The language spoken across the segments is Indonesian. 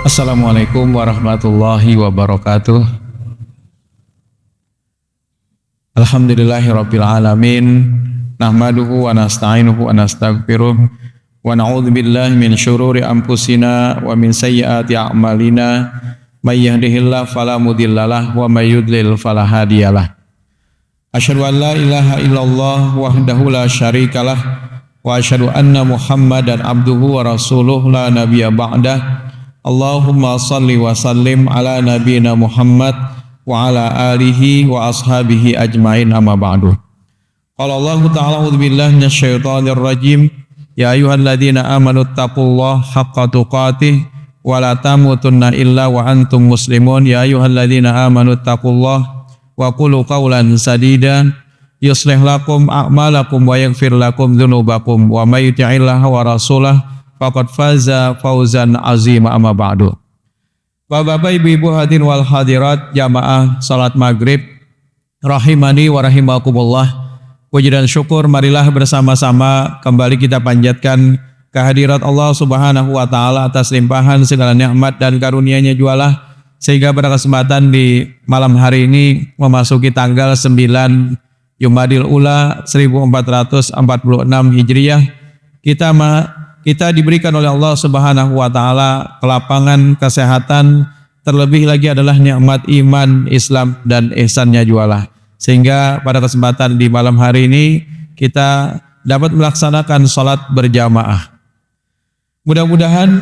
Assalamualaikum warahmatullahi wabarakatuh. Alhamdulillahirabbil alamin. Nahmaduhu wa nasta'inuhu wa nastaghfiruh wa na'udzu billahi min syururi anfusina wa min sayyiati a'malina. May yahdihillahu fala mudhillalah wa may yudlil fala hadiyalah. Asyhadu an la ilaha illallah wahdahu la syarikalah wa asyhadu anna Muhammadan abduhu wa rasuluh la nabiyya ba'dah. Allahumma salli wa sallim ala nabiyyina Muhammad wa ala alihi wa ashabihi ajmain amma ba'du. Qala Allah ta'ala a'udzu billahi minasyaitonir rajim. Ya ayyuhalladzina amanu taqullaha haqqa tuqatih wa la tamutunna illa wa antum muslimun. Ya ayyuhalladzina amanu taqullaha wa qulu qawlan sadida yuslih lakum a'malakum wa yaghfir lakum dzunubakum wa may yuti'illaha wa rasulahu faqad faza fauzan azima amma ba'du. Bapak-bapak, ibu-ibu hadirin wal hadirat jamaah salat maghrib rahimani wa rahimakumullah. Puji dan syukur marilah bersama-sama kembali kita panjatkan kehadirat Allah Subhanahu wa taala atas limpahan segala nikmat dan karunia-Nya jualah sehingga pada kesempatan di malam hari ini memasuki tanggal 9 Jumadil Ula 1446 Hijriah kita diberikan oleh Allah Subhanahu wa taala kelapangan, kesehatan, terlebih lagi adalah nikmat iman, Islam dan ihsannya jualah. Sehingga pada kesempatan di malam hari ini kita dapat melaksanakan salat berjamaah. Mudah-mudahan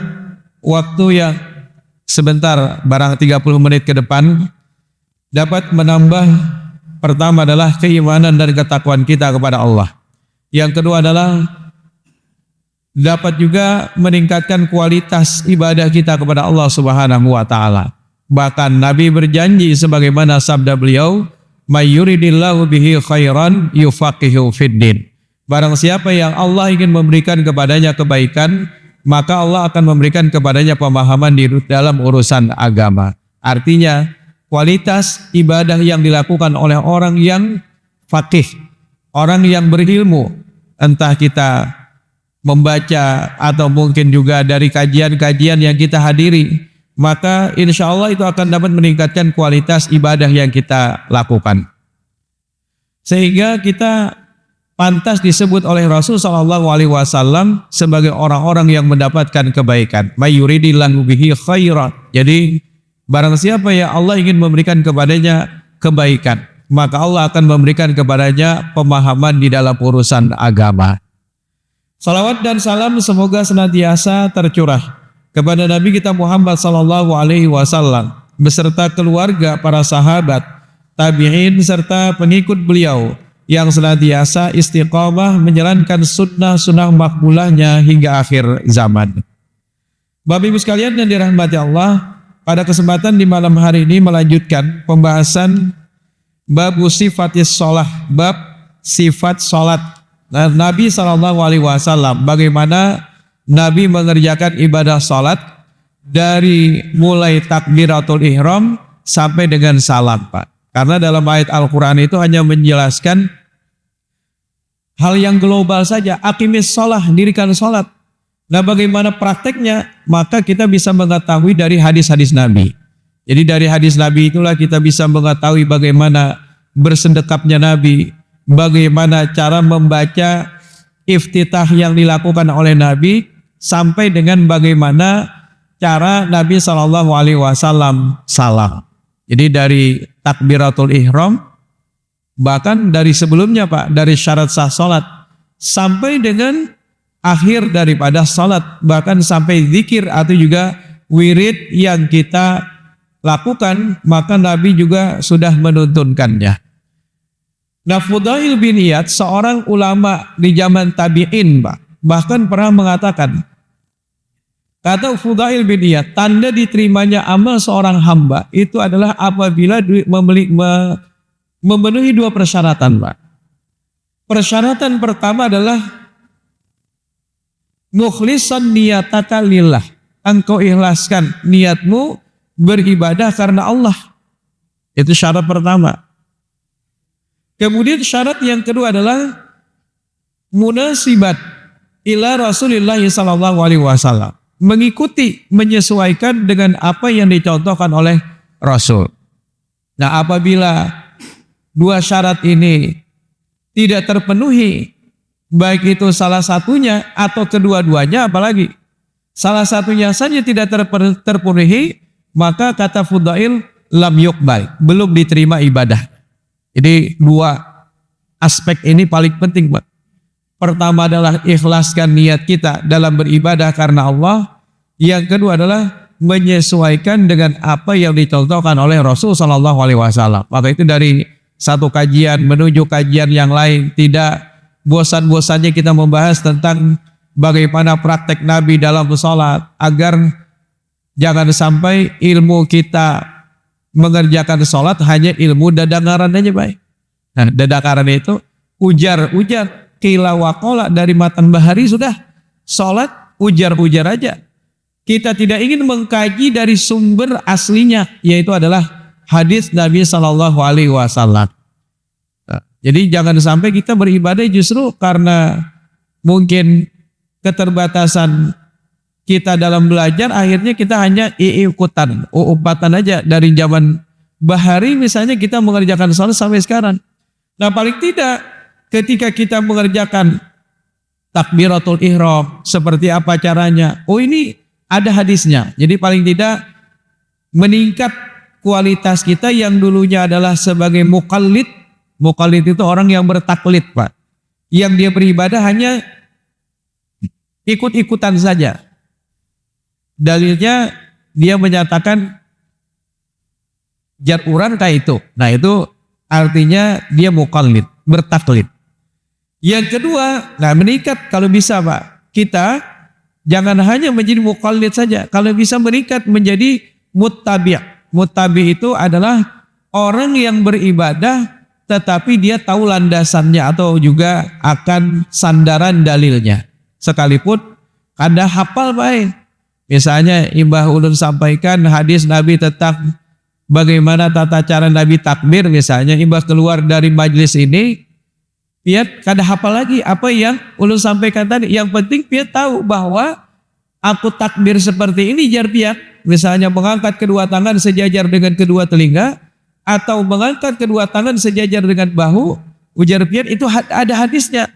waktu yang sebentar barang 30 menit ke depan dapat menambah, pertama adalah keimanan dan ketakwaan kita kepada Allah. Yang kedua adalah dapat juga meningkatkan kualitas ibadah kita kepada Allah Subhanahu wa taala. Bahkan Nabi berjanji sebagaimana sabda beliau, "May yuridillahu bihi khairan yufaqihu fiddin." Barang siapa yang Allah ingin memberikan kepadanya kebaikan, maka Allah akan memberikan kepadanya pemahaman di dalam urusan agama. Artinya, kualitas ibadah yang dilakukan oleh orang yang faqih, orang yang berilmu, entah kita membaca atau mungkin juga dari kajian-kajian yang kita hadiri, maka insya Allah itu akan dapat meningkatkan kualitas ibadah yang kita lakukan. Sehingga kita pantas disebut oleh Rasul SAW sebagai orang-orang yang mendapatkan kebaikan. May yuridillahu bihi khairan. Jadi barang siapa yang Allah ingin memberikan kepadanya kebaikan, maka Allah akan memberikan kepadanya pemahaman di dalam urusan agama. Salawat dan salam semoga senantiasa tercurah kepada Nabi kita Muhammad SAW beserta keluarga, para sahabat, tabi'in serta pengikut beliau yang senantiasa istiqamah menjalankan sunnah-sunnah makbulahnya hingga akhir zaman. Bapak Ibu sekalian yang dirahmati Allah, pada kesempatan di malam hari ini melanjutkan pembahasan bab sifatis sholah, bab sifat sholat. Nabi SAW, bagaimana Nabi mengerjakan ibadah salat dari mulai takbiratul ihram sampai dengan salam, Pak. Karena dalam ayat Al-Quran itu hanya menjelaskan hal yang global saja, aqimis sholah, dirikan salat. Nah, bagaimana prakteknya? Maka kita bisa mengetahui dari hadis-hadis Nabi. Jadi dari hadis Nabi itulah kita bisa mengetahui bagaimana bersedekapnya Nabi, bagaimana cara membaca iftitah yang dilakukan oleh Nabi, sampai dengan bagaimana cara Nabi SAW salam. Jadi dari takbiratul ihram, bahkan dari sebelumnya, Pak, dari syarat sah salat sampai dengan akhir daripada salat, bahkan sampai zikir atau juga wirid yang kita lakukan, maka Nabi juga sudah menuntunkannya. Nah, Fudail bin Iyad, seorang ulama di zaman tabi'in, bahkan pernah mengatakan, kata Fudail bin Iyad, tanda diterimanya amal seorang hamba itu adalah apabila memenuhi dua persyaratan, Pak. Persyaratan pertama adalah mukhlisan niyataka lillah. Engkau ikhlaskan niatmu beribadah karena Allah. Itu syarat pertama. Kemudian syarat yang kedua adalah munasibat ila Rasulullah sallallahu alaihi wasallam, mengikuti, menyesuaikan dengan apa yang dicontohkan oleh Rasul. Nah, apabila dua syarat ini tidak terpenuhi, baik itu salah satunya atau kedua-duanya, apalagi salah satunya saja tidak terpenuhi, maka kata Fudail lam yuqbal, belum diterima ibadah. Jadi dua aspek ini paling penting, Pak. Pertama adalah ikhlaskan niat kita dalam beribadah karena Allah. Yang kedua adalah menyesuaikan dengan apa yang dicontohkan oleh Rasul Shallallahu Alaihi Wasallam. Maka itu dari satu kajian menuju kajian yang lain, tidak bosan-bosannya kita membahas tentang bagaimana praktek Nabi dalam sholat, agar jangan sampai ilmu kita mengerjakan sholat hanya ilmu dadakaran aja, baik. Nah, dadakaran itu ujar-ujar, qila wa qala dari matan bahari sudah, sholat ujar-ujar aja. Kita tidak ingin mengkaji dari sumber aslinya, yaitu adalah hadis Nabi Shallallahu Alaihi Wasallam. Jadi jangan sampai kita beribadah justru karena mungkin keterbatasan kita dalam belajar, akhirnya kita hanya ikutan, umpatan aja dari zaman bahari misalnya kita mengerjakan sholat sampai sekarang. Nah, paling tidak ketika kita mengerjakan takbiratul ihram, seperti apa caranya? Oh, ini ada hadisnya. Jadi paling tidak meningkat kualitas kita yang dulunya adalah sebagai muqallid. Muqallid itu orang yang bertaklid, Pak. Yang dia beribadah hanya ikut-ikutan saja. Dalilnya dia menyatakan jar uran kayak itu. Nah, itu artinya dia muqallid, bertaklid. Yang kedua, nah meningkat kalau bisa, Pak. Kita jangan hanya menjadi muqallid saja. Kalau bisa meningkat menjadi muttabi'. Muttabi' itu adalah orang yang beribadah tetapi dia tahu landasannya atau juga akan sandaran dalilnya. Sekalipun kada hafal, baik. Misalnya Imbah Ulun sampaikan hadis Nabi tentang bagaimana tata cara Nabi takbir, misalnya Imbah keluar dari majelis ini, piat kada hafal lagi apa yang Ulun sampaikan tadi. Yang penting piat tahu bahwa aku takbir seperti ini, jar piat. Misalnya mengangkat kedua tangan sejajar dengan kedua telinga, atau mengangkat kedua tangan sejajar dengan bahu, ujar piat itu ada hadisnya.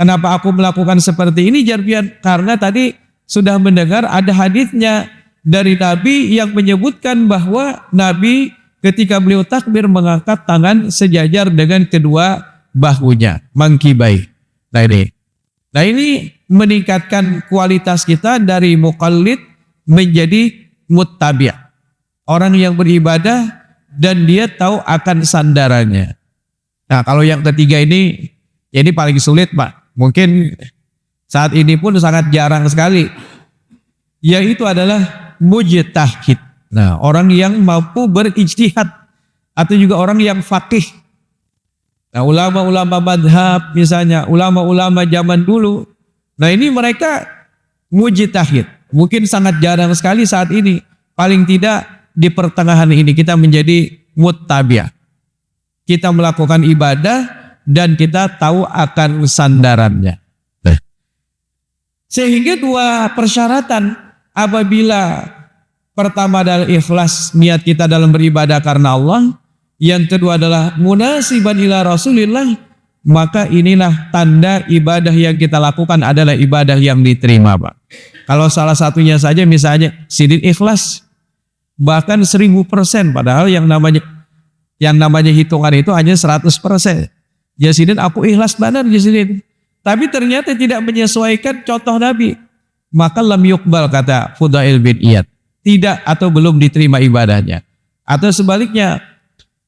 Kenapa aku melakukan seperti ini, jar piat? Karena tadi sudah mendengar ada hadisnya dari Nabi yang menyebutkan bahwa Nabi ketika beliau takbir mengangkat tangan sejajar dengan kedua bahunya, mangkibai. Nah ini meningkatkan kualitas kita dari muqallid menjadi muttabi'. Orang yang beribadah dan dia tahu akan sandarannya. Nah, kalau yang ketiga ini paling sulit, Pak. Mungkin saat ini pun sangat jarang sekali. Yaitu adalah mujtahid. Nah, orang yang mampu berijtihad atau juga orang yang faqih. Nah, ulama-ulama madhab misalnya, ulama-ulama zaman dulu. Nah, ini mereka mujtahid. Mungkin sangat jarang sekali saat ini. Paling tidak di pertengahan ini kita menjadi muttabi'. Kita melakukan ibadah dan kita tahu akan sandarannya. Sehingga dua persyaratan, apabila pertama adalah ikhlas niat kita dalam beribadah karena Allah, yang kedua adalah munasiban ila Rasulillah, maka inilah tanda ibadah yang kita lakukan adalah ibadah yang diterima, Pak. Kalau salah satunya saja misalnya sidin ikhlas, bahkan 1000%, padahal yang namanya hitungan itu hanya 100%. Jasidin aku ikhlas benar Jasidin, tapi ternyata tidak menyesuaikan contoh Nabi, maka lam yuqbal, kata Fudail bin Iyad, tidak atau belum diterima ibadahnya. Atau sebaliknya,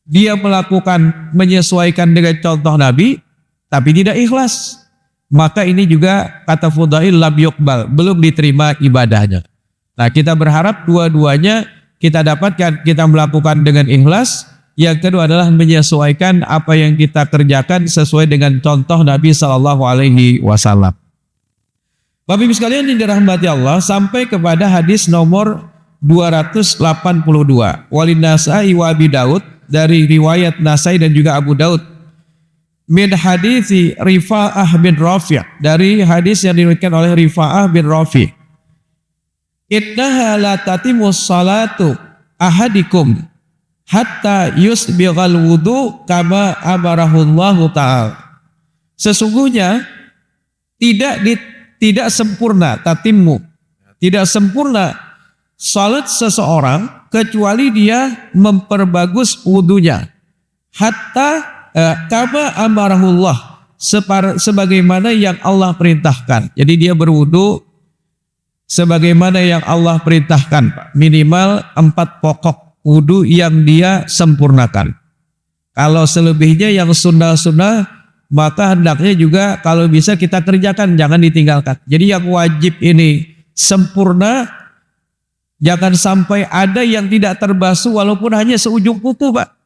dia melakukan menyesuaikan dengan contoh Nabi tapi tidak ikhlas, maka ini juga kata Fudail lam yuqbal, belum diterima ibadahnya. Nah, kita berharap dua-duanya kita dapatkan, kita melakukan dengan ikhlas. Yang kedua adalah menyesuaikan apa yang kita kerjakan sesuai dengan contoh Nabi Shallallahu Alaihi Wasallam. Bapak Ibu sekalian yang dirahmati Allah, sampai kepada hadis nomor 282. Walin Nasai wa Abi Daud, dari riwayat Nasai dan juga Abu Daud. Min hadisi Rifa'ah bin Rafi', dari hadis yang diriwayatkan oleh Rifa'ah bin Rafi'. Innaha la tatimus salatu ahadikum hatta yusbighal wudu kama amarahullahu ta'ala. Sesungguhnya tidak sempurna tatimmu, tidak sempurna salat seseorang kecuali dia memperbagus wudunya. Hatta kama amarahullah, sebagaimana yang Allah perintahkan. Jadi dia berwudu sebagaimana yang Allah perintahkan, minimal 4 pokok wudu yang dia sempurnakan. Kalau selebihnya yang sunnah-sunnah, maka hendaknya juga kalau bisa kita kerjakan, jangan ditinggalkan. Jadi yang wajib ini sempurna, jangan sampai ada yang tidak terbasuh walaupun hanya seujung kuku, Pak.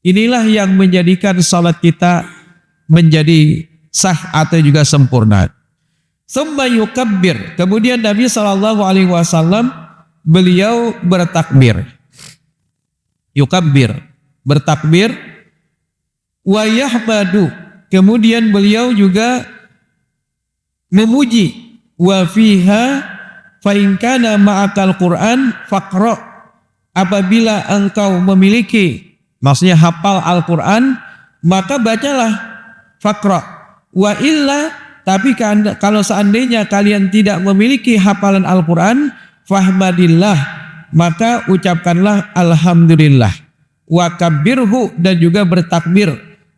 Inilah yang menjadikan salat kita menjadi sah atau juga sempurna. Tsumma yukabbir. Kemudian Nabi SAW beliau bertakbir. Yukabbir, bertakbir. Wa yahmadu. Kemudian beliau juga memuji. Wa fiha fa in kana ma'akal Qur'an faqra. Apabila engkau memiliki, maksudnya hafal Al-Qur'an, maka bacalah faqra. Wa illa, tapi kalau seandainya kalian tidak memiliki hafalan Al-Quran, fahmadillah, maka ucapkanlah alhamdulillah. Wa kabbirhu, dan juga bertakbir.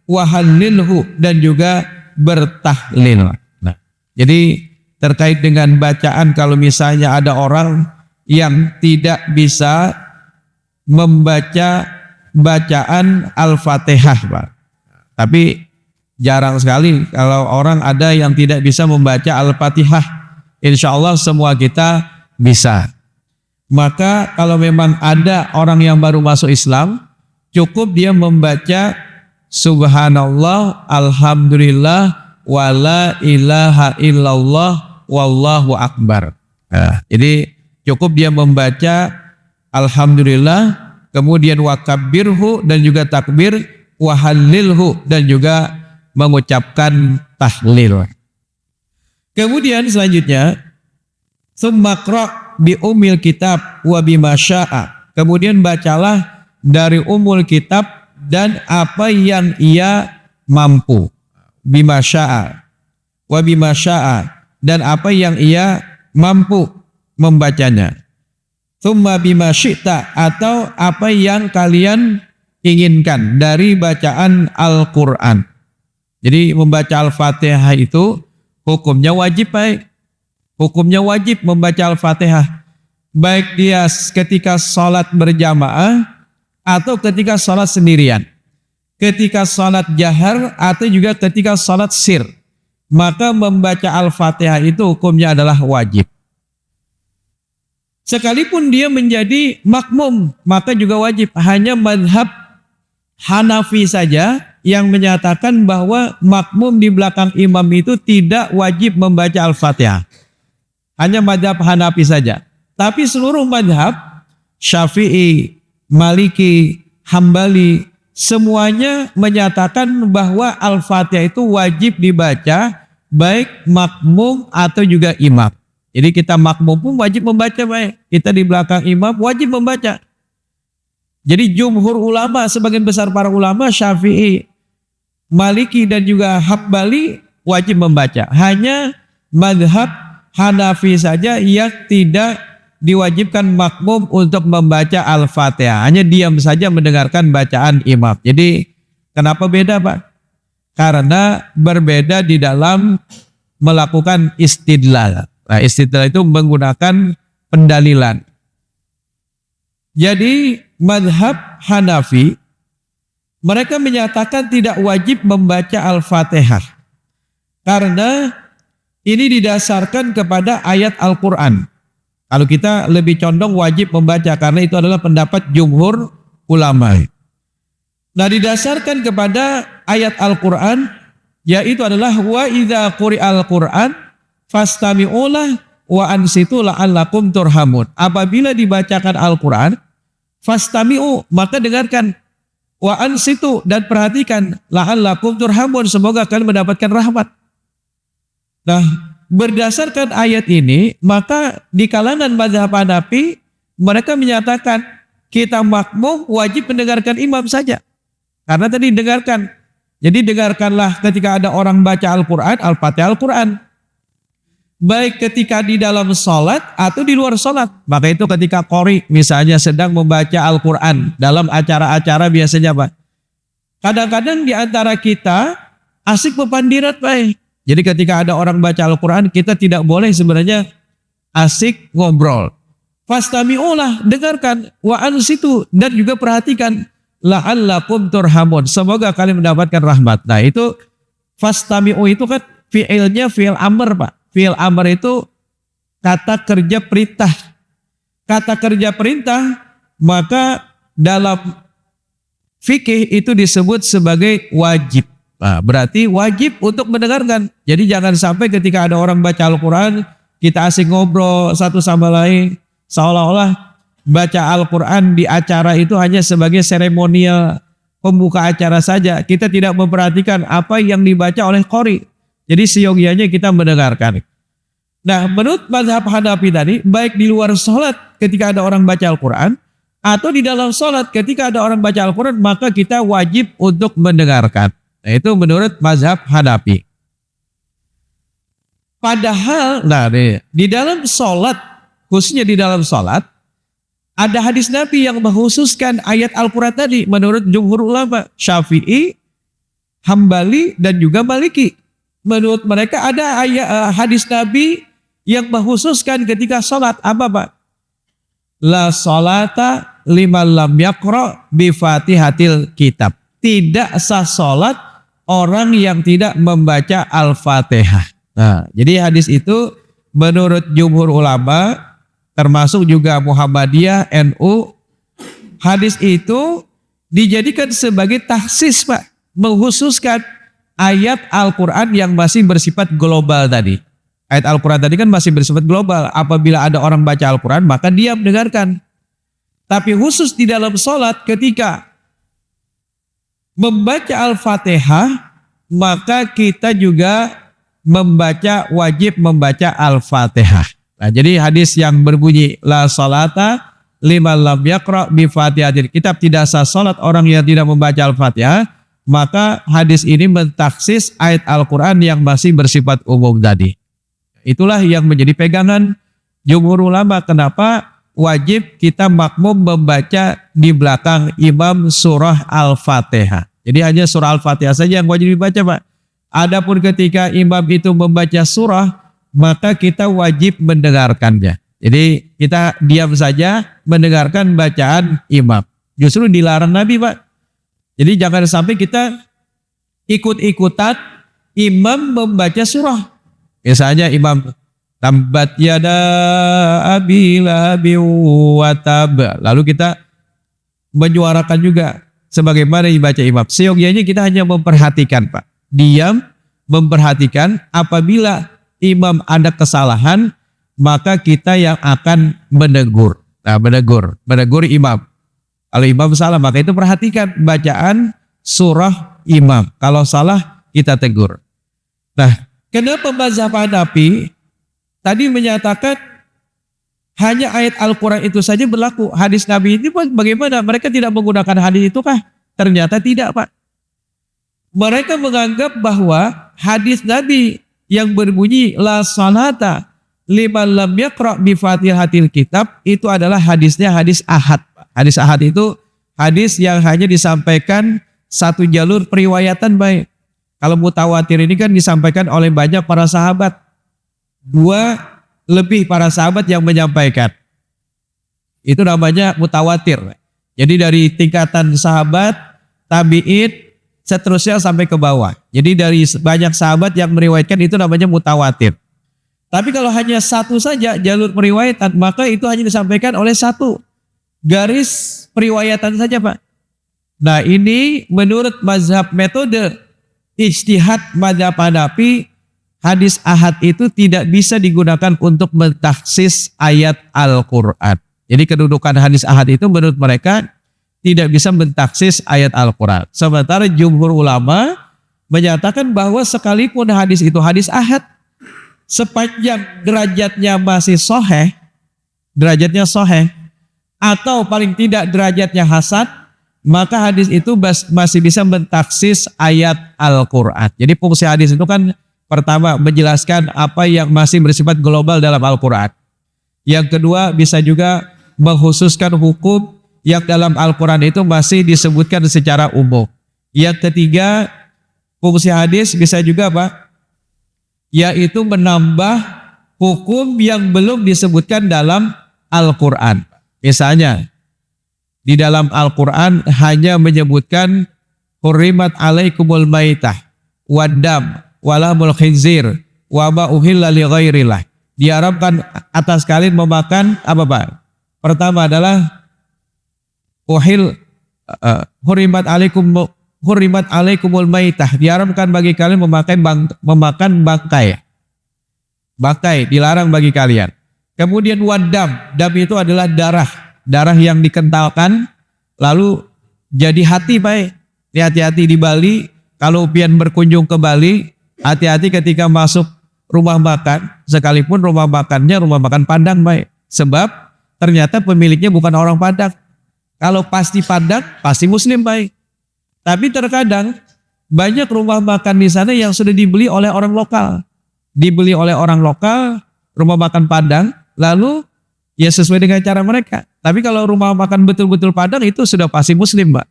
Wa hallilhu, dan juga bertahlil. Nah, jadi terkait dengan bacaan, kalau misalnya ada orang yang tidak bisa membaca bacaan Al-Fatihah, Pak. Tapi jarang sekali kalau orang ada yang tidak bisa membaca Al-Fatihah. Insya Allah semua kita bisa. Maka kalau memang ada orang yang baru masuk Islam, cukup dia membaca Subhanallah, Alhamdulillah, Wala ilaha illallah, Wallahu akbar. Nah, jadi cukup dia membaca Alhamdulillah, kemudian wakabbirhu, dan juga takbir, wahallilhu, dan juga mengucapkan tahlil. Kemudian selanjutnya, tsummakra bi umil kitab wa bima syaa. Kemudian bacalah dari umul kitab dan apa yang ia mampu. Bima syaa wa bima syaa, dan apa yang ia mampu membacanya. Tsumma bima syi'ta, atau apa yang kalian inginkan dari bacaan Al-Qur'an. Jadi membaca Al-Fatihah itu hukumnya wajib, baik. Hukumnya wajib membaca Al-Fatihah. Baik dia ketika sholat berjamaah atau ketika sholat sendirian. Ketika sholat jahar atau juga ketika sholat sir. Maka membaca Al-Fatihah itu hukumnya adalah wajib. Sekalipun dia menjadi makmum, maka juga wajib. Hanya mazhab Hanafi saja yang menyatakan bahwa makmum di belakang imam itu tidak wajib membaca Al-Fatihah. Hanya mazhab Hanafi saja. Tapi seluruh mazhab Syafi'i, Maliki, Hambali, semuanya menyatakan bahwa Al-Fatihah itu wajib dibaca baik makmum atau juga imam. Jadi kita makmum pun wajib membaca, baik. Kita di belakang imam wajib membaca. Jadi jumhur ulama, sebagian besar para ulama Syafi'i, Maliki, dan juga Hambali wajib membaca. Hanya mazhab Hanafi saja yang tidak diwajibkan makmum untuk membaca Al-Fatihah. Hanya diam saja mendengarkan bacaan imam. Jadi kenapa beda, Pak? Karena berbeda di dalam melakukan istidlal. Nah, istidlal itu menggunakan pendalilan. Jadi mazhab Hanafi, mereka menyatakan tidak wajib membaca Al-Fatihah. Karena ini didasarkan kepada ayat Al-Quran. Kalau kita lebih condong wajib membaca, karena itu adalah pendapat jumhur ulama. Nah, didasarkan kepada ayat Al-Quran, yaitu adalah wa idza quri'al Qur'an fastami'ulah wa ansitu la'allakum turhamun. Apabila dibacakan Al-Quran, fastami'u, maka dengarkan, wa ansitu, dan perhatikan, la'allakum turhamun, semoga kalian mendapatkan rahmat. Nah, berdasarkan ayat ini, maka di kalangan mazhab Hanafi mereka menyatakan kita makmum wajib mendengarkan imam saja. Karena tadi dengarkan. Jadi dengarkanlah ketika ada orang baca Al-Quran, Al-Fatihah Al-Quran. Baik ketika di dalam sholat atau di luar sholat. Maka itu ketika qori misalnya sedang membaca Al-Quran dalam acara-acara biasanya Pak. Kadang-kadang di antara kita asik pepandirat Pak. Jadi ketika ada orang baca Al-Quran kita tidak boleh sebenarnya asik ngobrol. Fastami'ulah, dengarkan, wa ansitu, dan juga perhatikan. La'allakum turhamun, semoga kalian mendapatkan rahmat. Nah itu fastami'u itu kan fi'ilnya fi'il amr Pak. Fi'il amr itu kata kerja perintah. Kata kerja perintah maka dalam fikih itu disebut sebagai wajib. Nah, berarti wajib untuk mendengarkan. Jadi jangan sampai ketika ada orang baca Al-Quran kita asik ngobrol satu sama lain. Seolah-olah baca Al-Quran di acara itu hanya sebagai seremonial pembuka acara saja. Kita tidak memperhatikan apa yang dibaca oleh qori. Jadi seyogianya kita mendengarkan. Nah menurut mazhab Hanafi tadi, baik di luar sholat ketika ada orang baca Al-Quran, atau di dalam sholat ketika ada orang baca Al-Quran, maka kita wajib untuk mendengarkan. Nah itu menurut mazhab Hanafi. Padahal, nah di dalam sholat, khususnya di dalam sholat, ada hadis Nabi yang mengkhususkan ayat Al-Quran tadi menurut jumhur ulama Syafi'i, Hambali, dan juga Maliki. Menurut mereka ada ayat hadis Nabi yang mengkhususkan ketika sholat. Apa Pak? La sholata liman lam yaqra bi fatihatil kitab. Tidak sah sholat orang yang tidak membaca Al-Fatihah. Nah, jadi hadis itu menurut jumhur ulama termasuk juga Muhammadiyah, NU, hadis itu dijadikan sebagai taksis Pak, mengkhususkan ayat Al-Quran yang masih bersifat global tadi. Ayat Al-Quran tadi kan masih bersifat global, apabila ada orang baca Al-Quran maka dia mendengarkan. Tapi khusus di dalam sholat ketika membaca Al-Fatihah maka kita juga wajib membaca Al-Fatihah. Nah, jadi hadis yang berbunyi la salata liman lam yaqra bi fatihatil kitab, tidak sah salat orang yang tidak membaca Al-Fatihah, maka hadis ini mentaksis ayat Al-Quran yang masih bersifat umum tadi. Itulah yang menjadi pegangan jumhur ulama kenapa wajib kita makmum membaca di belakang imam surah Al-Fatihah. Jadi hanya surah Al-Fatihah saja yang wajib dibaca Pak. Adapun ketika imam itu membaca surah maka kita wajib mendengarkannya. Jadi kita diam saja mendengarkan bacaan imam. Justru dilarang Nabi Pak. Jadi jangan sampai kita ikut-ikutan imam membaca surah. Misalnya imam tambat yada abi labi wa tab. Lalu kita menyuarakan juga sebagaimana dibaca imam. Seyogianya kita hanya memperhatikan Pak. Diam memperhatikan, apabila imam ada kesalahan, maka kita yang akan menegur. Nah, menegur imam. Kalau imam salah, maka itu perhatikan bacaan surah imam. Kalau salah, kita tegur. Nah, kenapa mazhab Hanafi tadi menyatakan hanya ayat Al-Quran itu saja berlaku? Hadis Nabi ini bagaimana? Mereka tidak menggunakan hadis itu kah? Ternyata tidak Pak. Mereka menganggap bahwa hadis Nabi yang berbunyi la salata liman lam yaqra bi fatihatil kitab itu adalah hadisnya hadis ahad. Hadis ahad itu hadis yang hanya disampaikan satu jalur periwayatan baik. Kalau mutawatir ini kan disampaikan oleh banyak para sahabat. 2 lebih para sahabat yang menyampaikan. Itu namanya mutawatir. Jadi dari tingkatan sahabat, tabi'in, seterusnya sampai ke bawah. Jadi dari banyak sahabat yang meriwayatkan itu namanya mutawatir. Tapi kalau hanya satu saja jalur periwayatan, maka itu hanya disampaikan oleh satu garis periwayatan saja Pak. Nah ini menurut mazhab metode ijtihad mazhab Hanafi, hadis ahad itu tidak bisa digunakan untuk mentaksis ayat Al-Quran. Jadi kedudukan hadis ahad itu menurut mereka tidak bisa mentaksis ayat Al-Quran. Sementara jumhur ulama menyatakan bahwa sekalipun hadis itu hadis ahad, sepanjang derajatnya masih derajatnya sahih, atau paling tidak derajatnya hasan, maka hadis itu masih bisa mentaksis ayat Al-Quran. Jadi fungsi hadis itu kan pertama menjelaskan apa yang masih bersifat global dalam Al-Quran. Yang kedua bisa juga mengkhususkan hukum yang dalam Al-Quran itu masih disebutkan secara umum. Yang ketiga, fungsi hadis bisa juga apa? Yaitu menambah hukum yang belum disebutkan dalam Al-Quran. Misalnya, di dalam Al-Quran hanya menyebutkan hurrimat alaikumul maitah waddam walahmul khinzir wa ma uhilla li ghairillah. Diharapkan atas kalian memakan apa Pak? Pertama adalah hurrimat alaikumul maitah. Diharamkan bagi kalian memakan bangkai. Bangkai dilarang bagi kalian. Kemudian waddam. Dam itu adalah darah yang dikentalkan lalu jadi hati Pak. Hati-hati di Bali, kalau pian berkunjung ke Bali, hati-hati ketika masuk rumah makan, sekalipun rumah makannya rumah makan Padang Pak. Sebab ternyata pemiliknya bukan orang Padang. Kalau pasti Padang, pasti Muslim Pak. Tapi terkadang banyak rumah makan di sana yang sudah dibeli oleh orang lokal. Dibeli oleh orang lokal, rumah makan Padang, lalu ya sesuai dengan cara mereka. Tapi kalau rumah makan betul-betul Padang itu sudah pasti Muslim, Pak.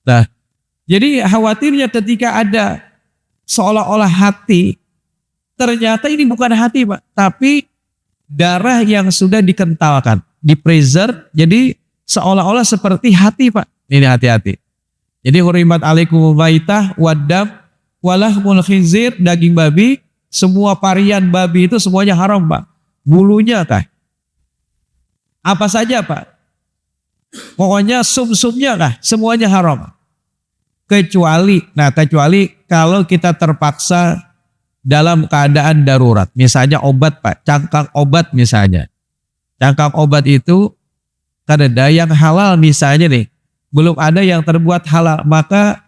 Nah, jadi khawatirnya ketika ada seolah-olah hati, ternyata ini bukan hati, Pak. Tapi darah yang sudah dikentalkan, dipreserve, jadi seolah-olah seperti hati, Pak. Ini hati-hati. Jadi hurrimat alaikumul maitah waddam walahmul khinzir, daging babi, semua varian babi itu semuanya haram, Pak. Bulunya kah? Apa saja, Pak? Pokoknya sum-sumnya kah? Semuanya haram. Kecuali kalau kita terpaksa dalam keadaan darurat. Misalnya obat, Pak, cangkang obat misalnya. Cangkang obat itu kan ada yang halal misalnya nih. Belum ada yang terbuat halal, maka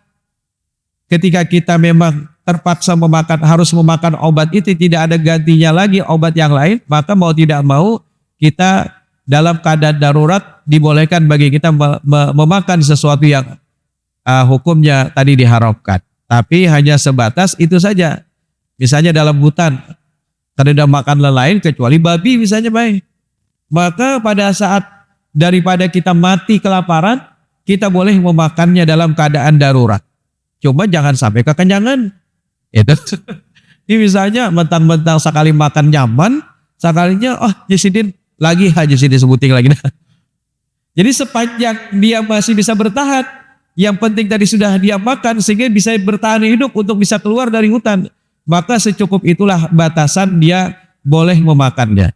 ketika kita memang terpaksa harus memakan obat itu, tidak ada gantinya lagi obat yang lain, maka mau tidak mau kita dalam keadaan darurat dibolehkan bagi kita memakan sesuatu yang hukumnya tadi diharamkan. Tapi hanya sebatas itu saja. Misalnya dalam hutan tidak makan lain kecuali babi misalnya, baik. Maka pada saat daripada kita mati kelaparan, kita boleh memakannya dalam keadaan darurat. Cuma jangan sampai kekenyangan. Itu. Ini misalnya mentang-mentang sekali makan nyaman, sekalinya Jasidin lagi Jasidin sebuting lagi. Jadi sepanjang dia masih bisa bertahan, yang penting tadi sudah dia makan sehingga bisa bertahan hidup untuk bisa keluar dari hutan. Maka secukup itulah batasan dia boleh memakannya.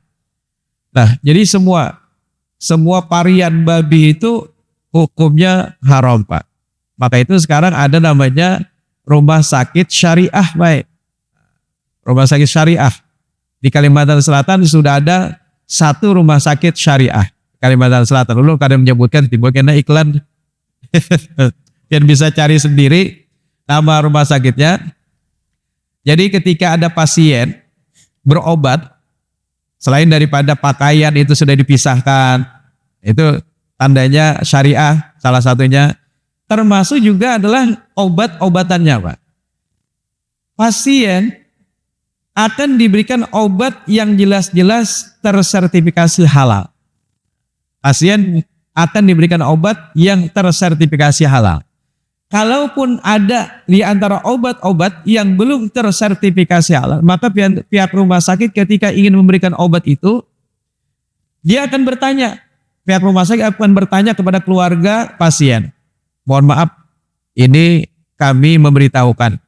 Nah, jadi semua varian babi itu hukumnya haram, Pak. Maka itu sekarang ada namanya rumah sakit syariah, baik. Rumah sakit syariah. Di Kalimantan Selatan sudah ada satu rumah sakit syariah. Kalimantan Selatan. Dulu kadang menyebutkan karena iklan. Biar bisa cari sendiri nama rumah sakitnya. Jadi ketika ada pasien berobat, selain daripada pakaian itu sudah dipisahkan, itu tandanya syariah salah satunya, termasuk juga adalah obat-obatannya, Pak. Pasien akan diberikan obat yang jelas-jelas tersertifikasi halal. Pasien akan diberikan obat yang tersertifikasi halal. Kalaupun ada di antara obat-obat yang belum tersertifikasi halal, maka pihak rumah sakit ketika ingin memberikan obat itu, dia akan bertanya, pihak rumah sakit akan bertanya kepada keluarga pasien, mohon maaf, ini kami memberitahukan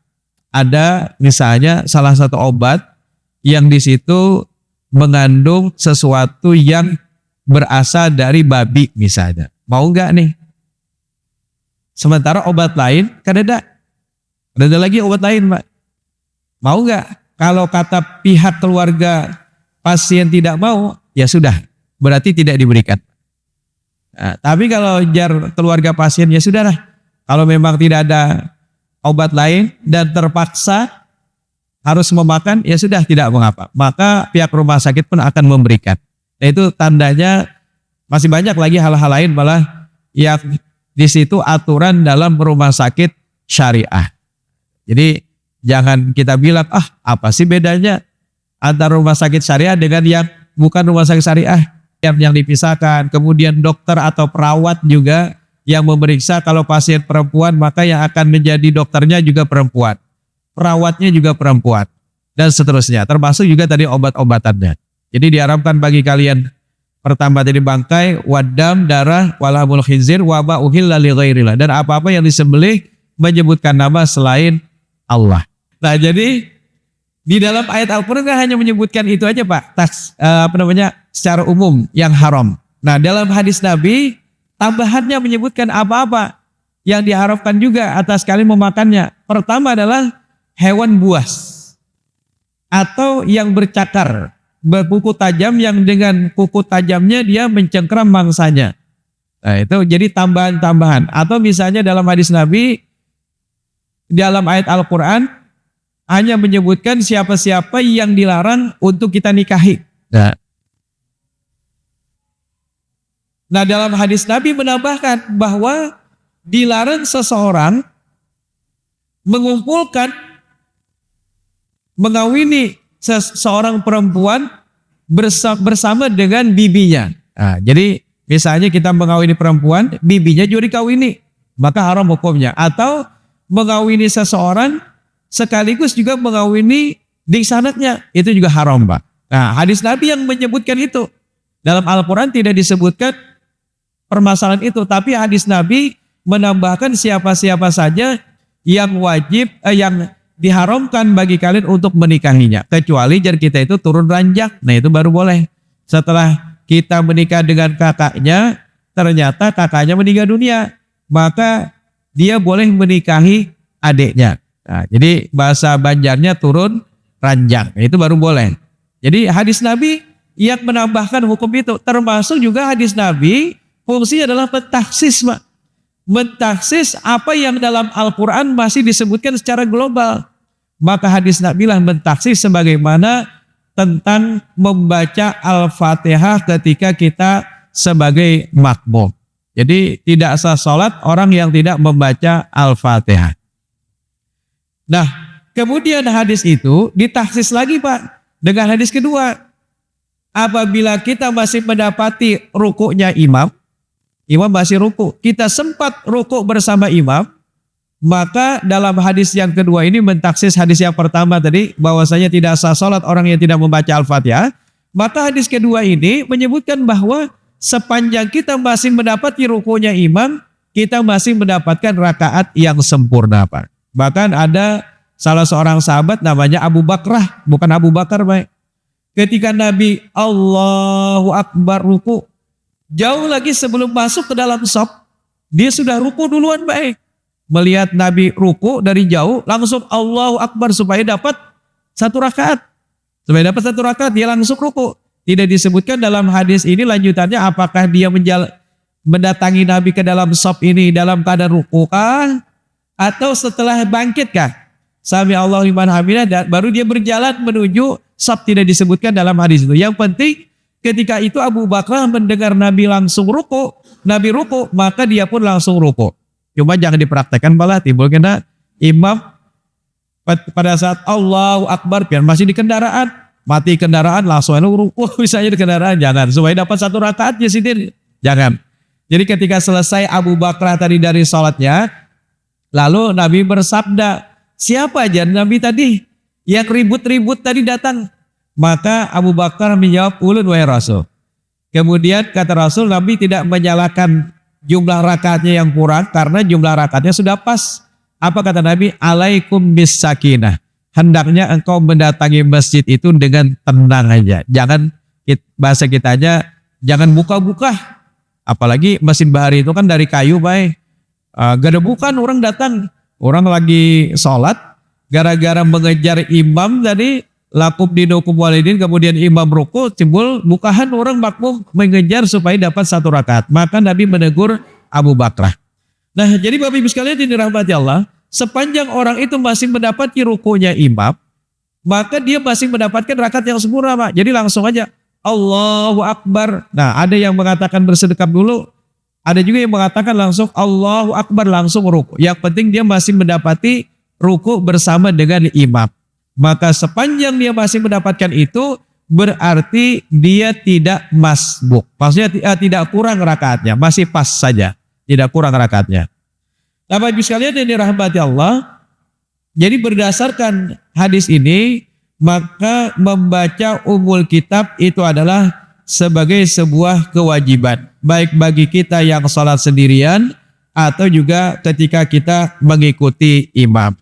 ada misalnya salah satu obat yang di situ mengandung sesuatu yang berasal dari babi misalnya. Mau enggak nih? Sementara obat lain kan ada lagi obat lain, Pak. Mau enggak? Kalau kata pihak keluarga pasien tidak mau, ya sudah, berarti tidak diberikan. Nah, tapi kalau jar keluarga pasien, ya sudahlah. Kalau memang tidak ada obat lain dan terpaksa, harus memakan, ya sudah tidak mengapa. Maka pihak rumah sakit pun akan memberikan. Nah itu tandanya masih banyak lagi hal-hal lain malah yang di situ aturan dalam rumah sakit syariah. Jadi jangan kita bilang, apa sih bedanya antara rumah sakit syariah dengan yang bukan rumah sakit syariah, yang dipisahkan. Kemudian dokter atau perawat juga yang memeriksa, kalau pasien perempuan maka yang akan menjadi dokternya juga perempuan. Perawatnya juga perempuan, dan seterusnya. Termasuk juga tadi obat-obatannya. Jadi diharapkan bagi kalian, pertama tadi bangkai, wadam, darah, walhamul khinzir, wama uhilla li ghairillah. Dan apa-apa yang disembelih menyebutkan nama selain Allah. Nah jadi di dalam ayat Al-Quran kan hanya menyebutkan itu aja Pak, secara umum yang haram. Nah dalam hadis Nabi, tambahannya menyebutkan apa-apa yang diharapkan juga atas kalian memakannya. Pertama adalah hewan buas atau yang bercakar, berkuku tajam, yang dengan kuku tajamnya dia mencengkram mangsanya. Nah itu jadi tambahan-tambahan. Atau misalnya dalam hadis Nabi, dalam ayat Al-Quran hanya menyebutkan siapa-siapa yang dilarang untuk kita nikahi. Nah dalam hadis Nabi menambahkan bahwa dilarang seseorang mengawini seorang perempuan bersama dengan bibinya. Nah, jadi misalnya kita mengawini perempuan, bibinya juga dikawini, maka haram hukumnya. Atau mengawini seseorang sekaligus juga mengawini diksanaknya, itu juga haram Pak. Nah hadis Nabi yang menyebutkan itu. Dalam Al-Quran tidak disebutkan permasalahan itu, tapi hadis Nabi menambahkan siapa-siapa saja yang wajib, yang diharamkan bagi kalian untuk menikahinya, kecuali jar kita itu turun ranjang. Nah itu baru boleh. Setelah kita menikah dengan kakaknya, ternyata kakaknya meninggal dunia, maka dia boleh menikahi adiknya. Nah, jadi bahasa Banjarnya turun ranjang, itu baru boleh. Jadi hadis Nabi yang menambahkan hukum itu, termasuk juga hadis Nabi fungsinya adalah mentaksis, Pak. Mentaksis apa yang dalam Al-Quran masih disebutkan secara global. Maka hadis Nabi lah mentaksis sebagaimana tentang membaca Al-Fatihah ketika kita sebagai makmum. Jadi tidak sah salat orang yang tidak membaca Al-Fatihah. Nah kemudian hadis itu ditaksis lagi Pak dengan hadis kedua. Apabila kita masih mendapati rukuknya imam masih ruku, kita sempat ruku bersama imam, maka dalam hadis yang kedua ini mentaksis hadis yang pertama tadi, bahwasanya tidak sah salat orang yang tidak membaca Al-Fatihah. Maka hadis kedua ini menyebutkan bahwa sepanjang kita masih mendapati rukunya imam, kita masih mendapatkan rakaat yang sempurna Pak. Bahkan ada salah seorang sahabat namanya Abu Bakrah, bukan Abu Bakar Pak. Ketika Nabi Allahu Akbar ruku, jauh lagi sebelum masuk ke dalam shaf, dia sudah ruku duluan baik. Melihat Nabi ruku dari jauh, langsung Allahu Akbar supaya dapat satu rakaat. Supaya dapat satu rakaat, dia langsung ruku. Tidak disebutkan dalam hadis ini lanjutannya apakah dia mendatangi Nabi ke dalam shaf ini dalam keadaan ruku kah? Atau setelah bangkit kah? Sami Allahu liman hamidah, baru dia berjalan menuju shaf, tidak disebutkan dalam hadis itu. Yang penting ketika itu Abu Bakar mendengar Nabi langsung ruku, Nabi ruku, maka dia pun langsung ruku. Cuma jangan dipraktekkan malah timbul kena imam pada saat Allahu Akbar biar masih di kendaraan, mati kendaraan langsung ruku misalnya di kendaraan, jangan, supaya dapat satu rakaat ya sidir, jangan. Jadi ketika selesai Abu Bakar tadi dari sholatnya, lalu Nabi bersabda, siapa aja Nabi tadi yang ribut-ribut tadi datang? Maka Abu Bakar menjawab, ulun wahai Rasul. Kemudian kata Rasul, Nabi tidak menyalahkan jumlah rakaatnya yang kurang karena jumlah rakaatnya sudah pas. Apa kata Nabi? Alaikum bis sakinah. Hendaknya engkau mendatangi masjid itu dengan tenang aja. Jangan, bahasa kitanya, jangan buka-buka. Apalagi mesin bahari itu kan dari kayu, baik. Gedebukan orang datang. Orang lagi sholat, gara-gara mengejar imam tadi, lakum dinukum walidin, kemudian imam ruku, timbul bukahan orang makmum mengejar supaya dapat satu rakaat. Maka Nabi menegur Abu Bakrah. Nah jadi Bapak Ibu sekalian yang dirahmati Allah, sepanjang orang itu masih mendapati rukunya imam, maka dia masih mendapatkan rakaat yang sempurna, Pak. Jadi langsung aja Allahu Akbar. Nah, ada yang mengatakan bersedekap dulu, ada juga yang mengatakan langsung Allahu Akbar, langsung ruku. Yang penting dia masih mendapati ruku bersama dengan imam. Maka sepanjang dia masih mendapatkan itu, berarti dia tidak masbuk. Maksudnya tidak kurang rakaatnya, masih pas saja, tidak kurang rakaatnya. Nah, Bapak Ibu sekalian yang dirahmati Allah, jadi berdasarkan hadis ini, maka membaca umul kitab itu adalah sebagai sebuah kewajiban, baik bagi kita yang sholat sendirian atau juga ketika kita mengikuti imam.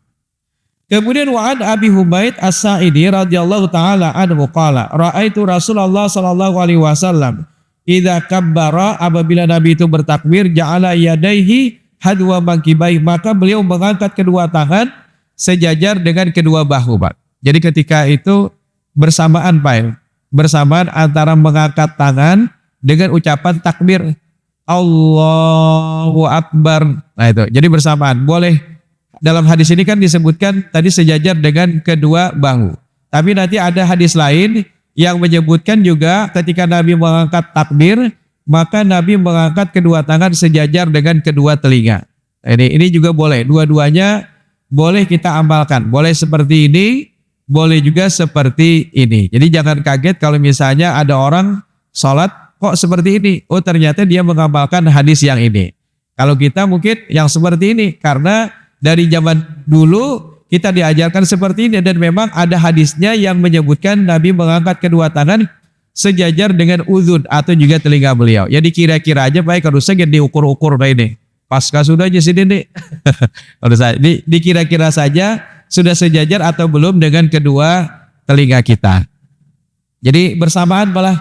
Kemudian wa'ad Abi Humaid As-Sa'idi radhiyallahu taala anhu qala ra'aitu Rasulullah sallallahu alaihi wasallam idza kabbara, apabila Nabi itu bertakbir, ja'ala yadaihi hadwa mankibai, maka beliau mengangkat kedua tangan sejajar dengan kedua bahu, Pak. Jadi ketika itu bersamaan, Pak, bersamaan antara mengangkat tangan dengan ucapan takbir Allahu Akbar. Nah itu, jadi bersamaan. Boleh. Dalam hadis ini kan disebutkan tadi sejajar dengan kedua bahu. Tapi nanti ada hadis lain yang menyebutkan juga ketika Nabi mengangkat takbir, maka Nabi mengangkat kedua tangan sejajar dengan kedua telinga. Ini juga boleh. Dua-duanya boleh kita amalkan. Boleh seperti ini, boleh juga seperti ini. Jadi jangan kaget kalau misalnya ada orang sholat kok seperti ini. Oh, ternyata dia mengamalkan hadis yang ini. Kalau kita mungkin yang seperti ini karena dari zaman dulu kita diajarkan seperti ini, dan memang ada hadisnya yang menyebutkan Nabi mengangkat kedua tangan sejajar dengan uzun atau juga telinga beliau. Jadi kira-kira aja baik, harus saja diukur-ukur kayak ini. Pasca sudah aja sini nih. Harus dikira-kira saja sudah sejajar atau belum dengan kedua telinga kita. Jadi bersamaan malah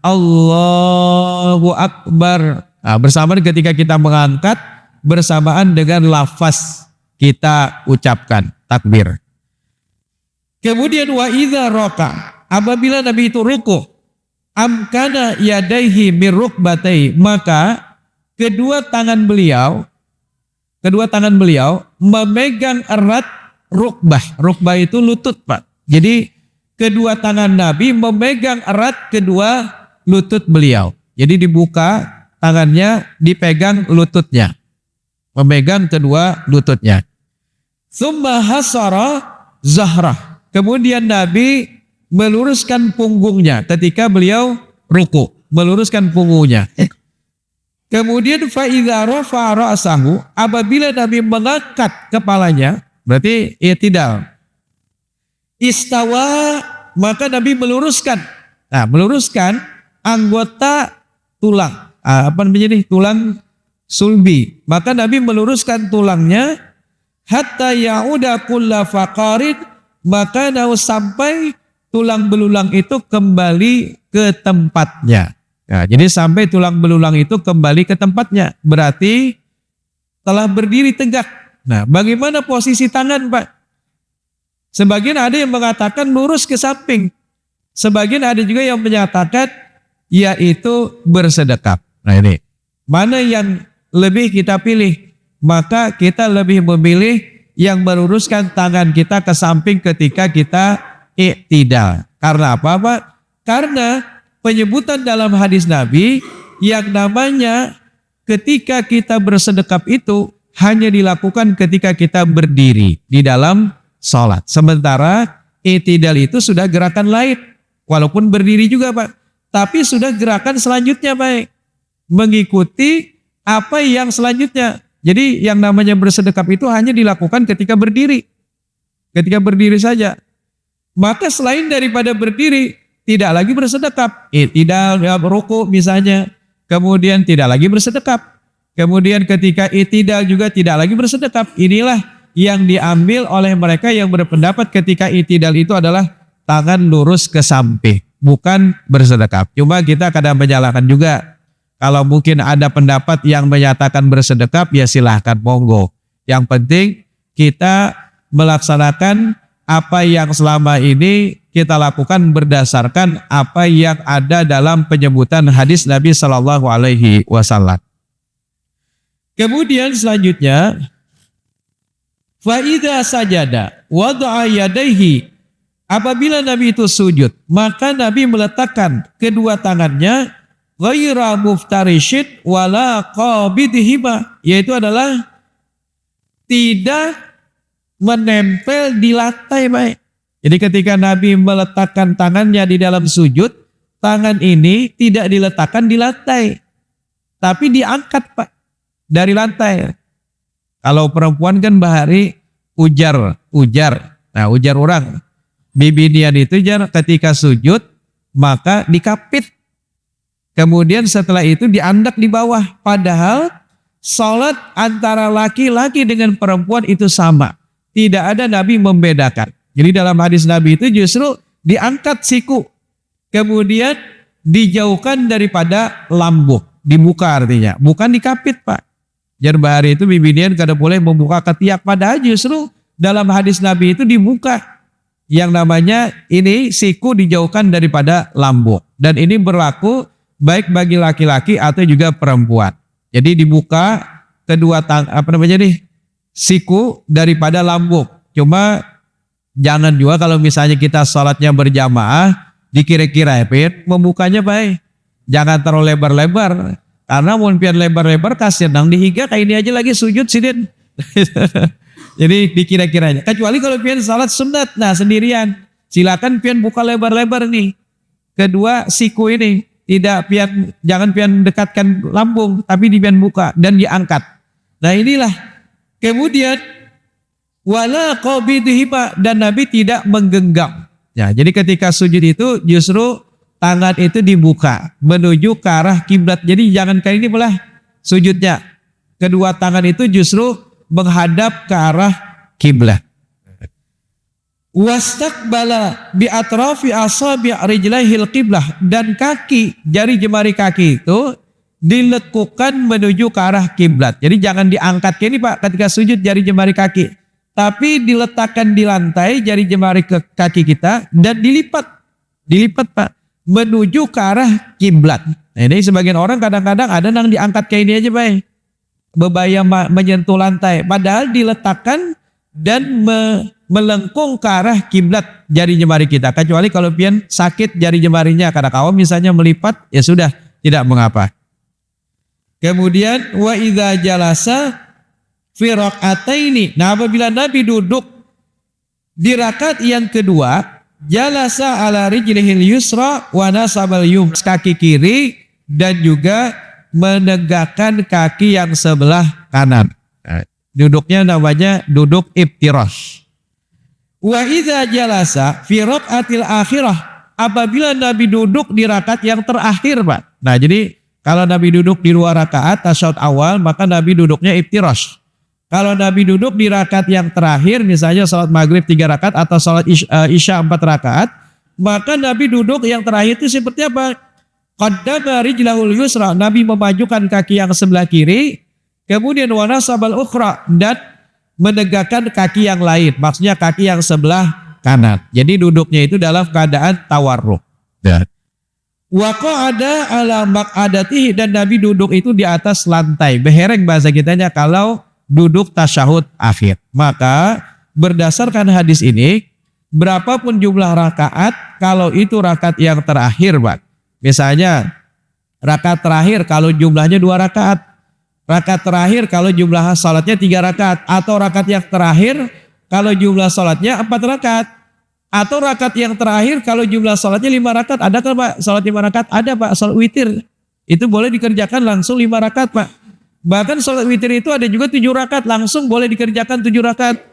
Allahu Akbar. Nah, bersamaan ketika kita mengangkat, bersamaan dengan lafaz kita ucapkan takbir. Kemudian wa idza raka, apabila Nabi itu ruku, amkana yadaihi min rukbatai, maka kedua tangan beliau memegang erat rukbah. Rukbah itu lutut, Pak. Jadi kedua tangan Nabi memegang erat kedua lutut beliau. Jadi dibuka tangannya, dipegang lututnya. Memegang kedua lututnya. Tsumma hasara zahrah. Kemudian Nabi meluruskan punggungnya ketika beliau ruku, meluruskan punggungnya. Kemudian fa idza rafa'a ra'sahu, apabila Nabi mengangkat kepalanya, berarti i'tidal. Istawa, maka Nabi meluruskan. Nah, meluruskan anggota tulang. Apa namanya nih? Tulang sulbi. Maka Nabi meluruskan tulangnya hatta ya'uda kulla faqarin, maka sampai tulang belulang itu kembali ke tempatnya. Nah, jadi sampai tulang belulang itu kembali ke tempatnya, berarti telah berdiri tegak. Nah, bagaimana posisi tangan, Pak? Sebagian ada yang mengatakan lurus ke samping. Sebagian ada juga yang menyatakan yaitu bersedekap. Nah ini, mana yang lebih kita pilih? Maka kita lebih memilih yang meluruskan tangan kita ke samping ketika kita i'tidal. Karena apa, Pak? Karena penyebutan dalam hadis Nabi yang namanya ketika kita bersedekap itu hanya dilakukan ketika kita berdiri di dalam sholat. Sementara i'tidal itu sudah gerakan lain. Walaupun berdiri juga, Pak. Tapi sudah gerakan selanjutnya, Pak. Mengikuti apa yang selanjutnya. Jadi yang namanya bersedekap itu hanya dilakukan ketika berdiri. Ketika berdiri saja. Maka selain daripada berdiri, tidak lagi bersedekap. I'tidal, ruku misalnya. Kemudian tidak lagi bersedekap. Kemudian ketika i'tidal juga tidak lagi bersedekap. Inilah yang diambil oleh mereka yang berpendapat ketika i'tidal itu adalah tangan lurus ke samping. Bukan bersedekap. Cuma kita kadang menyalahkan juga. Kalau mungkin ada pendapat yang menyatakan bersedekap, ya silahkan, monggo. Yang penting kita melaksanakan apa yang selama ini kita lakukan berdasarkan apa yang ada dalam penyebutan hadis Nabi Shallallahu Alaihi Wasallam. Kemudian selanjutnya, fa idza sajada wada'a yadayhi, Apabila Nabi itu sujud, maka Nabi meletakkan kedua tangannya ghaira muftarishid wala qabidhima, yaitu adalah tidak menempel di lantai, baik. Jadi ketika Nabi meletakkan tangannya di dalam sujud, tangan ini tidak diletakkan di lantai, tapi diangkat, Pak, dari lantai. Kalau perempuan kan bahari ujar. Nah, ujar orang. Bibi dia itu ketika sujud maka dikapit. Kemudian setelah itu diandak di bawah. Padahal salat antara laki-laki dengan perempuan itu sama. Tidak ada Nabi membedakan. Jadi dalam hadis Nabi itu justru diangkat siku. Kemudian dijauhkan daripada lambung. Dibuka artinya. Bukan dikapit, Pak. Jar bahari itu bibidian kada boleh membuka ketiak. Padahal justru dalam hadis Nabi itu dibuka. Yang namanya ini siku dijauhkan daripada lambung. Dan ini berlaku baik bagi laki-laki atau juga perempuan. Jadi dibuka kedua siku daripada lambung. Cuma jangan juga kalau misalnya kita sholatnya berjamaah, dikira-kira membukanya baik. Jangan terlalu lebar-lebar. Karena mau pian lebar-lebar kasihan nang dihiga kayak ini aja lagi sujud sidin. Jadi dikira-kiranya. Kecuali kalau pian salat sunat, nah sendirian. Silakan pian buka lebar-lebar nih. Kedua siku ini jangan pian dekatkan lambung, tapi pian buka dan diangkat. Nah inilah. Kemudian wala qabidhima, dan Nabi tidak menggenggam. Ya, jadi ketika sujud itu justru tangan itu dibuka menuju ke arah kiblat. Jadi jangan kayak ini belah sujudnya. Kedua tangan itu justru menghadap ke arah kiblat. Wastaqbala bi atrafi asabi' rijlaihil qiblah, dan kaki, jari jemari kaki itu dilekukan menuju ke arah kiblat. Jadi jangan diangkat kayak ini, Pak, ketika sujud jari jemari kaki, tapi diletakkan di lantai jari jemari ke kaki kita dan dilipat Pak, menuju ke arah kiblat. Nah, ini sebagian orang kadang-kadang ada yang diangkat kayak ini aja, Pak. Bebaya menyentuh lantai, padahal diletakkan dan melengkung ke arah kiblat jari jemari kita. Kecuali kalau pian sakit jari jemarinya, karena kawan misalnya melipat, ya sudah, tidak mengapa. Kemudian wa idza jalasa fi raqataini, nah apabila Nabi duduk di rakaat yang kedua, jalasa ala rijlihil yusra wa nasabal yum, kaki kiri dan juga menegakkan kaki yang sebelah kanan. Nah, duduknya namanya duduk iftirash. Wa idza jalasa fi raqatil akhirah, apabila Nabi duduk di rakaat yang terakhir, Pak. Nah, jadi kalau Nabi duduk di 2 rakaat tasyahud awal, maka Nabi duduknya iftirash. Kalau Nabi duduk di rakaat yang terakhir, misalnya salat maghrib 3 rakaat atau salat isya 4 rakaat, maka Nabi duduk yang terakhir itu seperti apa? Qaddama rijlahul yusra, Nabi memajukan kaki yang sebelah kiri, kemudian wa nasabal ukhra, dan menegakkan kaki yang lain, maksudnya kaki yang sebelah kanan. Jadi duduknya itu dalam keadaan tawarruk. Wa qa'ada ala maq'adatihi, dan Nabi duduk itu di atas lantai, behereng bahasa kitanya kalau duduk tasyahud akhir. Maka berdasarkan hadis ini, berapapun jumlah rakaat, kalau itu rakaat yang terakhir, Pak. Misalnya rakaat terakhir kalau jumlahnya 2 rakaat, rakaat terakhir kalau jumlah salatnya 3 rakaat, atau rakaat yang terakhir kalau jumlah salatnya 4 rakaat, atau rakaat yang terakhir kalau jumlah salatnya 5 rakaat. Ada kan, Pak, salat 5 rakaat? Ada, Pak, salat witir. Itu boleh dikerjakan langsung 5 rakaat, Pak. Bahkan salat witir itu ada juga 7 rakaat, langsung boleh dikerjakan 7 rakaat.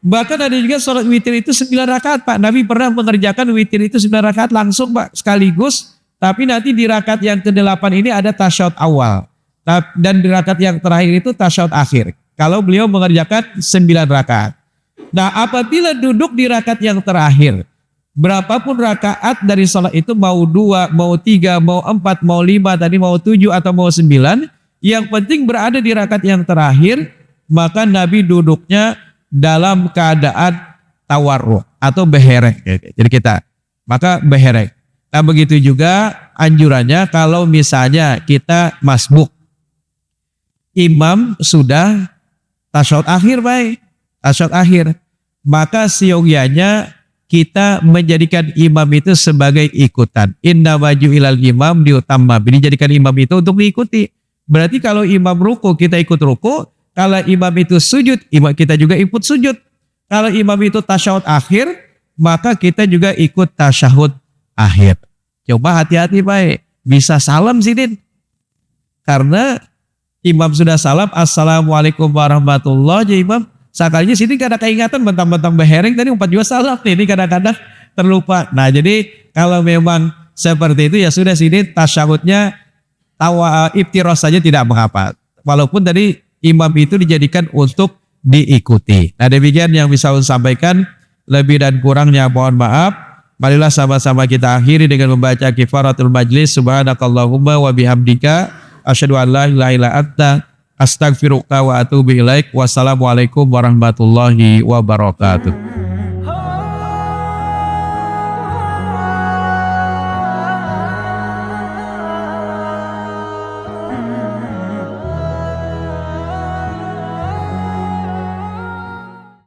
Bahkan ada juga salat witir itu 9 rakaat, Pak. Nabi pernah mengerjakan witir itu 9 rakaat langsung, Pak, sekaligus. Tapi nanti di rakaat yang ke-8 ini ada tasyahud awal. Dan di rakaat yang terakhir itu tasyahud akhir. Kalau beliau mengerjakan 9 rakaat. Nah, apabila duduk di rakaat yang terakhir, berapapun rakaat dari salat itu, mau 2, mau 3, mau 4, mau 5, tadi mau 7 atau mau 9, yang penting berada di rakaat yang terakhir, maka Nabi duduknya dalam keadaan tawarruk atau behereng. Jadi maka behereng. Nah, begitu juga anjurannya kalau misalnya kita masbuk, imam sudah tasyahud akhir, baik, tasyahud akhir, maka siogianya kita menjadikan imam itu sebagai ikutan. Inna maju ilal imam diutamma. Dijadikan imam itu untuk diikuti. Berarti kalau imam ruku kita ikut ruku, kalau imam itu sujud, imam kita juga ikut sujud. Kalau imam itu tasyahud akhir, maka kita juga ikut tasyahud akhir. Coba hati-hati baik. Bisa salam sih Din. Karena imam sudah salam, assalamualaikum warahmatullahi wabarakatuh. Imam, sekalinya sini gak ada keingatan bentang-bentang behereng tadi 4 juga salam nih. Ini kadang-kadang terlupa. Nah jadi kalau memang seperti itu ya sudah sini tasyahudnya iftiroh saja tidak mengapa. Walaupun tadi imam itu dijadikan untuk diikuti. Nah demikian yang bisa saya sampaikan. Lebih dan kurangnya mohon maaf. Marilah sama-sama kita akhiri dengan membaca kifaratul majlis. Subhanakallahumma wa bihamdika asyhadu an la ilaha illa anta astaghfiruka wa atubu ilaik. Wassalamualaikum warahmatullahi wabarakatuh.